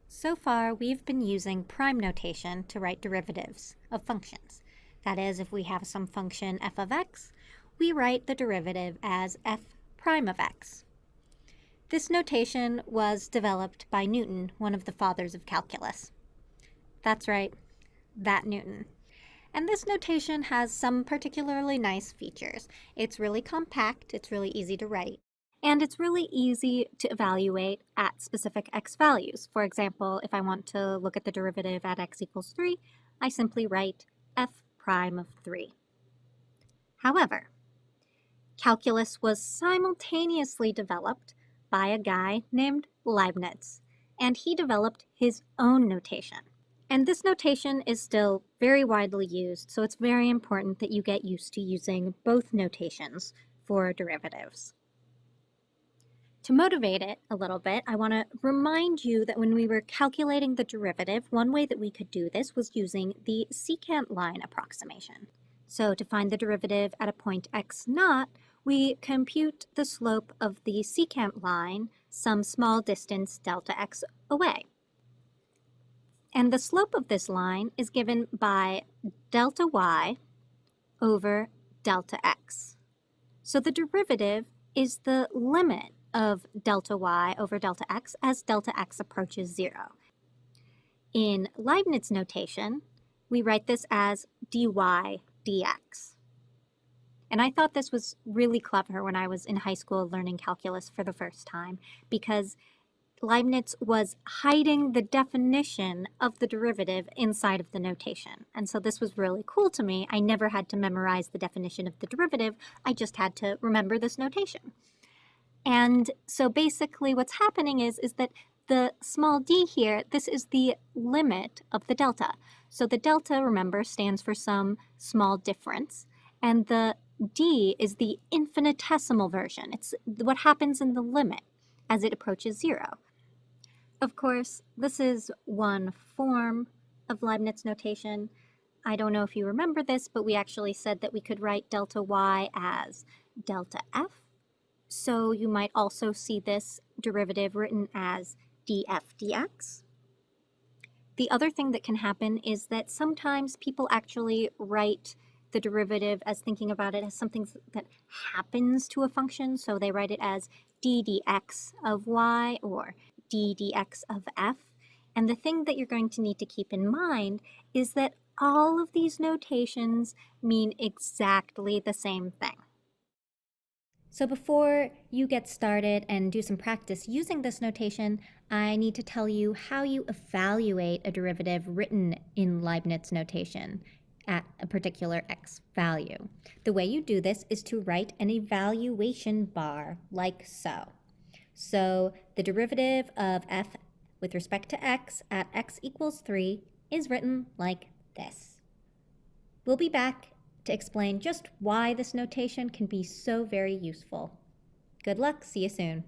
So far, we've been using prime notation to write derivatives of functions. That is, if we have some function f of x, we write the derivative as f prime of x. This notation was developed by Newton, one of the fathers of calculus. That's right, that Newton. And this notation has some particularly nice features. It's really compact, it's really easy to write, and it's really easy to evaluate at specific x values. For example, if I want to look at the derivative at x equals 3, I simply write f prime of 3. However, calculus was simultaneously developed by a guy named Leibniz, and he developed his own notation. And this notation is still very widely used, so it's very important that you get used to using both notations for derivatives. To motivate it a little bit, I want to remind you that when we were calculating the derivative, one way that we could do this was using the secant line approximation. So to find the derivative at a point x naught, we compute the slope of the secant line some small distance delta x away. And the slope of this line is given by delta y over delta x. So the derivative is the limit of delta y over delta x as delta x approaches 0. In Leibniz notation, we write this as dy dx. And I thought this was really clever when I was in high school learning calculus for the first time, because Leibniz was hiding the definition of the derivative inside of the notation. And so this was really cool to me. I never had to memorize the definition of the derivative. I just had to remember this notation. And so basically what's happening is that the small d here, this is the limit of the delta. So the delta, remember, stands for some small difference. And the d is the infinitesimal version. It's what happens in the limit as it approaches 0. Of course, this is one form of Leibniz notation. I don't know if you remember this, but we actually said that we could write delta y as delta f. So you might also see this derivative written as df dx. The other thing that can happen is that sometimes people actually write the derivative as thinking about it as something that happens to a function. So they write it as d dx of y or d dx of f. And the thing that you're going to need to keep in mind is that all of these notations mean exactly the same thing. So before you get started and do some practice using this notation, I need to tell you how you evaluate a derivative written in Leibniz notation at a particular x value. The way you do this is to write an evaluation bar like so. So the derivative of f with respect to x at x equals 3 is written like this. We'll be back to explain just why this notation can be so very useful. Good luck, see you soon.